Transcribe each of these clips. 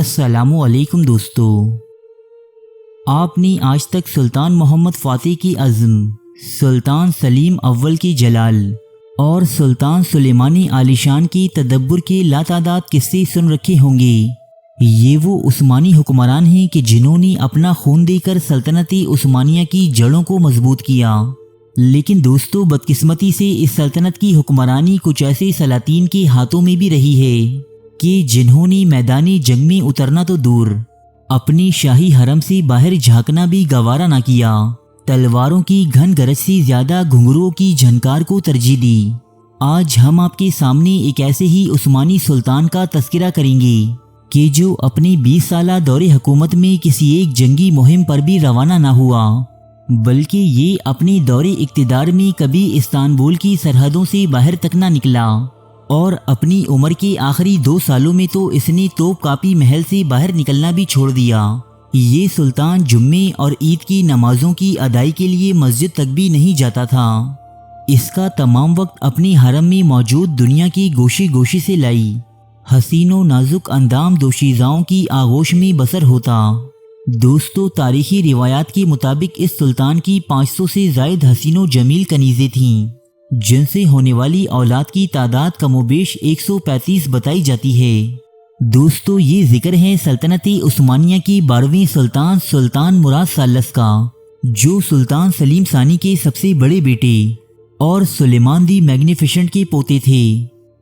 السلام علیکم دوستو، آپ نے آج تک سلطان محمد فاتح کی عزم، سلطان سلیم اول کی جلال اور سلطان سلیمانی عالی شان کی تدبر کے لاتعداد قصے سن رکھے ہوں گے۔ یہ وہ عثمانی حکمران ہیں کہ جنہوں نے اپنا خون دے کر سلطنت عثمانیہ کی جڑوں کو مضبوط کیا، لیکن دوستو بدقسمتی سے اس سلطنت کی حکمرانی کچھ ایسے سلاطین کے ہاتھوں میں بھی رہی ہے کہ جنہوں نے میدانی جنگ میں اترنا تو دور، اپنی شاہی حرم سے باہر جھانکنا بھی گوارا نہ کیا، تلواروں کی گھن گرج سے زیادہ گھنگروؤں کی جھنکار کو ترجیح دی۔ آج ہم آپ کے سامنے ایک ایسے ہی عثمانی سلطان کا تذکرہ کریں گے کہ جو اپنے 20 سالہ دور حکومت میں کسی ایک جنگی مہم پر بھی روانہ نہ ہوا، بلکہ یہ اپنے دور اقتدار میں کبھی استنبول کی سرحدوں سے باہر تک نہ نکلا، اور اپنی عمر کے آخری 2 سالوں میں تو اس نے توپ کاپی محل سے باہر نکلنا بھی چھوڑ دیا۔ یہ سلطان جمعے اور عید کی نمازوں کی ادائی کے لیے مسجد تک بھی نہیں جاتا تھا۔ اس کا تمام وقت اپنے حرم میں موجود دنیا کی گوشے گوشے سے لائی حسین و نازک اندام دوشیزاؤں کی آغوش میں بسر ہوتا۔ دوستو، تاریخی روایات کے مطابق اس سلطان کی 500 سے زائد حسین و جمیل کنیزیں تھیں، جن سے ہونے والی اولاد کی تعداد کم و بیش 135 بتائی جاتی ہے۔ دوستو، یہ ذکر ہے سلطنت عثمانیہ کی 12ویں سلطان سلطان مراد ثالث کا، جو سلطان سلیم ثانی کے سب سے بڑے بیٹے اور سلیمان دی میگنیفیسنٹ کے پوتے تھے۔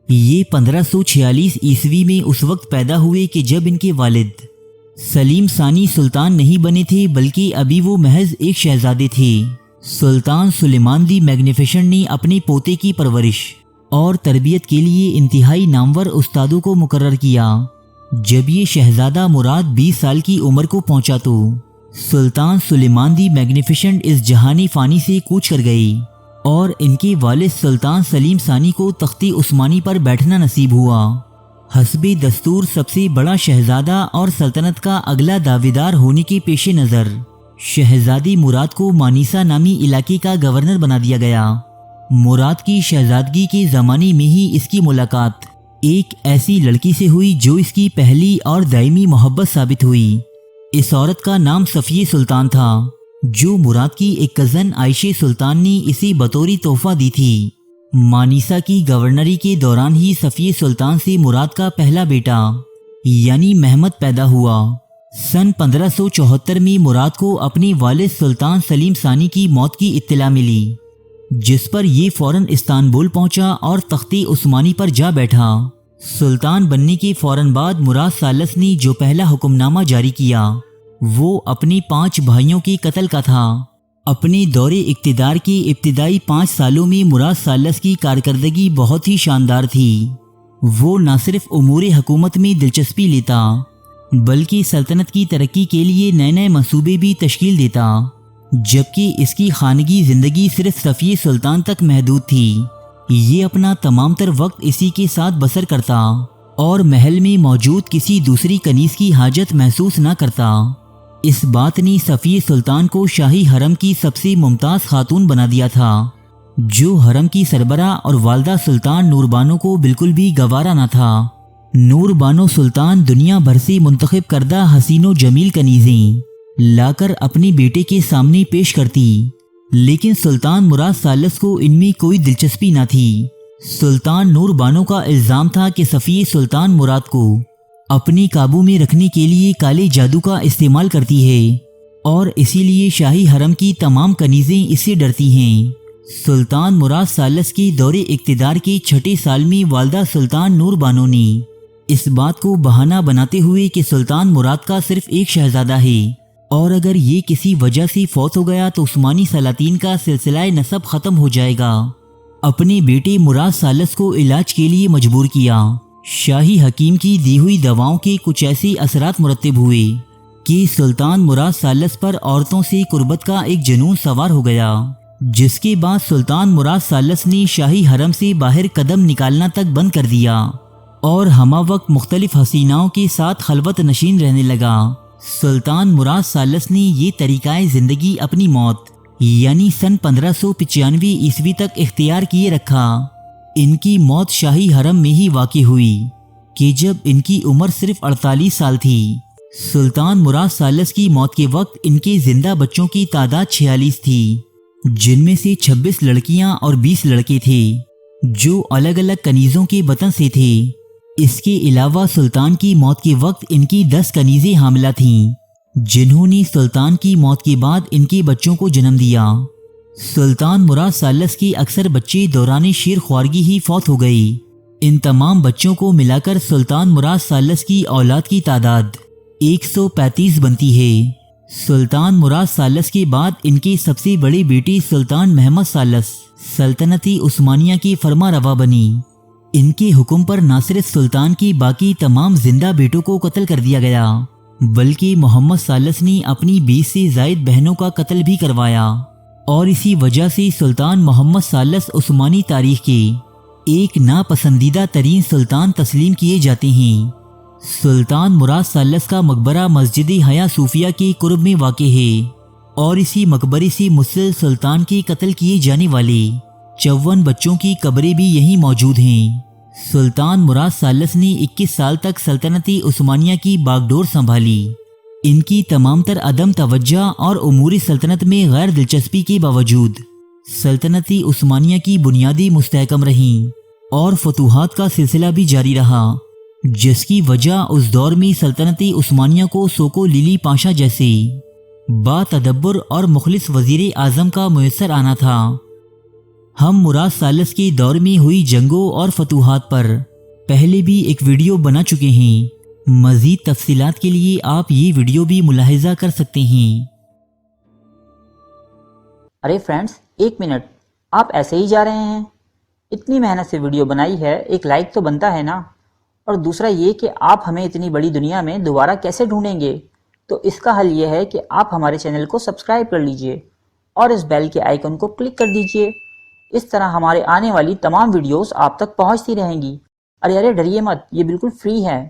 یہ 1546 عیسوی میں اس وقت پیدا ہوئے کہ جب ان کے والد سلیم ثانی سلطان نہیں بنے تھے، بلکہ ابھی وہ محض ایک شہزادے تھے۔ سلطان سلیمان دی میگنیفیسنٹ نے اپنے پوتے کی پرورش اور تربیت کے لیے انتہائی نامور استادوں کو مقرر کیا۔ جب یہ شہزادہ مراد 20 سال کی عمر کو پہنچا تو سلطان سلیمان دی میگنیفیسنٹ اس جہانی فانی سے کوچ کر گئی، اور ان کے والد سلطان سلیم ثانی کو تخت عثمانی پر بیٹھنا نصیب ہوا۔ حسب دستور سب سے بڑا شہزادہ اور سلطنت کا اگلا دعویدار ہونے کے پیش نظر شہزادی مراد کو مانیسا نامی علاقے کا گورنر بنا دیا گیا۔ مراد کی شہزادگی کے زمانے میں ہی اس کی ملاقات ایک ایسی لڑکی سے ہوئی جو اس کی پہلی اور دائمی محبت ثابت ہوئی۔ اس عورت کا نام صفیہ سلطان تھا، جو مراد کی ایک کزن عائشہ سلطان نے اسے بطوری تحفہ دی تھی۔ مانیسا کی گورنری کے دوران ہی صفیہ سلطان سے مراد کا پہلا بیٹا یعنی محمد پیدا ہوا۔ سن 1574 میں مراد کو اپنے والد سلطان سلیم ثانی کی موت کی اطلاع ملی، جس پر یہ فوراً استنبول پہنچا اور تخت عثمانی پر جا بیٹھا۔ سلطان بننے کے فوراً بعد مراد ثالث نے جو پہلا حکم نامہ جاری کیا وہ اپنے 5 بھائیوں کے قتل کا تھا۔ اپنے دور اقتدار کے ابتدائی 5 سالوں میں مراد ثالث کی کارکردگی بہت ہی شاندار تھی۔ وہ نہ صرف امور حکومت میں دلچسپی لیتا، بلکہ سلطنت کی ترقی کے لیے نئے نئے منصوبے بھی تشکیل دیتا، جبکہ اس کی خانگی زندگی صرف صفیہ سلطان تک محدود تھی۔ یہ اپنا تمام تر وقت اسی کے ساتھ بسر کرتا اور محل میں موجود کسی دوسری کنیز کی حاجت محسوس نہ کرتا۔ اس بات نے صفیہ سلطان کو شاہی حرم کی سب سے ممتاز خاتون بنا دیا تھا، جو حرم کی سربراہ اور والدہ سلطان نور بانو کو بالکل بھی گوارا نہ تھا۔ نور بانو سلطان دنیا بھر سے منتخب کردہ حسین و جمیل کنیزیں لا کر اپنے بیٹے کے سامنے پیش کرتی، لیکن سلطان مراد ثالث کو ان میں کوئی دلچسپی نہ تھی۔ سلطان نور بانو کا الزام تھا کہ صفیہ سلطان مراد کو اپنے قابو میں رکھنے کے لیے کالے جادو کا استعمال کرتی ہے، اور اسی لیے شاہی حرم کی تمام کنیزیں اس سے ڈرتی ہیں۔ سلطان مراد ثالث کے دور اقتدار کے 6 سال میں والدہ سلطان نور بانو نے اس بات کو بہانہ بناتے ہوئے کہ سلطان مراد کا صرف ایک شہزادہ ہے، اور اگر یہ کسی وجہ سے فوت ہو گیا تو عثمانی سلاطین کا سلسلہ نسب ختم ہو جائے گا، اپنے بیٹے مراد ثالث کو علاج کے لیے مجبور کیا۔ شاہی حکیم کی دی ہوئی دواؤں کے کچھ ایسے اثرات مرتب ہوئے کہ سلطان مراد ثالث پر عورتوں سے قربت کا ایک جنون سوار ہو گیا، جس کے بعد سلطان مراد ثالث نے شاہی حرم سے باہر قدم نکالنا تک بند کر دیا، اور ہمہ وقت مختلف حسیناؤں کے ساتھ خلوت نشین رہنے لگا۔ سلطان مراد ثالث نے یہ طریقہ زندگی اپنی موت یعنی سن 1595 عیسوی تک اختیار کیے رکھا۔ ان کی موت شاہی حرم میں ہی واقع ہوئی۔ کہ جب ان کی عمر صرف 48 سال تھی۔ سلطان مراد ثالث کی موت کے وقت ان کے زندہ بچوں کی تعداد 46 تھی، جن میں سے 26 لڑکیاں اور 20 لڑکے تھے جو الگ الگ کنیزوں کے بطن سے تھے۔ اس کے علاوہ سلطان کی موت کے وقت ان کی 10 کنیزیں حاملہ تھیں، جنہوں نے سلطان کی موت کے بعد ان کے بچوں کو جنم دیا۔ سلطان مراد ثالث کے اکثر بچے دوران شیر خوارگی ہی فوت ہو گئے۔ ان تمام بچوں کو ملا کر سلطان مراد ثالث کی اولاد کی تعداد 135 بنتی ہے۔ سلطان مراد ثالث کے بعد ان کے سب سے بڑے بیٹے سلطان محمد ثالث سلطنت عثمانیہ کے فرما روا بنی۔ ان کے حکم پر نہ صرف سلطان کی باقی تمام زندہ بیٹوں کو قتل کر دیا گیا، بلکہ محمد ثالث نے اپنی 20 سے زائد بہنوں کا قتل بھی کروایا، اور اسی وجہ سے سلطان محمد ثالث عثمانی تاریخ کے ایک ناپسندیدہ ترین سلطان تسلیم کیے جاتے ہیں۔ سلطان مراد ثالث کا مقبرہ مسجد حیا صوفیہ کے قرب میں واقع ہے، اور اسی مقبرے سے مسلسل سلطان کے قتل کیے جانے والے 54 بچوں کی قبریں بھی یہیں موجود ہیں۔ سلطان مراد ثالث نے 21 سال تک سلطنت عثمانیہ کی باغ ڈور سنبھالی۔ ان کی تمام تر عدم توجہ اور امور سلطنت میں غیر دلچسپی کے باوجود سلطنت عثمانیہ کی بنیادی مستحکم رہیں، اور فتوحات کا سلسلہ بھی جاری رہا، جس کی وجہ اس دور میں سلطنت عثمانیہ کو سوکو لیلی پاشا جیسے با تدبر اور مخلص وزیر اعظم کا میسر آنا تھا۔ ہم مراد ثالث کے دور میں ہوئی جنگوں اور فتوحات پر پہلے بھی ایک ویڈیو بنا چکے ہیں، مزید تفصیلات کے لیے آپ یہ ویڈیو بھی ملاحظہ کر سکتے ہیں۔ ارے فرینڈز، 1 منٹ، آپ ایسے ہی جا رہے ہیں؟ اتنی محنت سے ویڈیو بنائی ہے، ایک لائک تو بنتا ہے نا؟ اور دوسرا یہ کہ آپ ہمیں اتنی بڑی دنیا میں دوبارہ کیسے ڈھونڈیں گے؟ تو اس کا حل یہ ہے کہ آپ ہمارے چینل کو سبسکرائب کر لیجئے اور اس بیل کے آئیکن کو کلک کر دیجئے۔ اس طرح ہمارے آنے والی تمام ویڈیوز آپ تک پہنچتی رہیں گی۔ ارے ڈریے مت، یہ بالکل فری ہے۔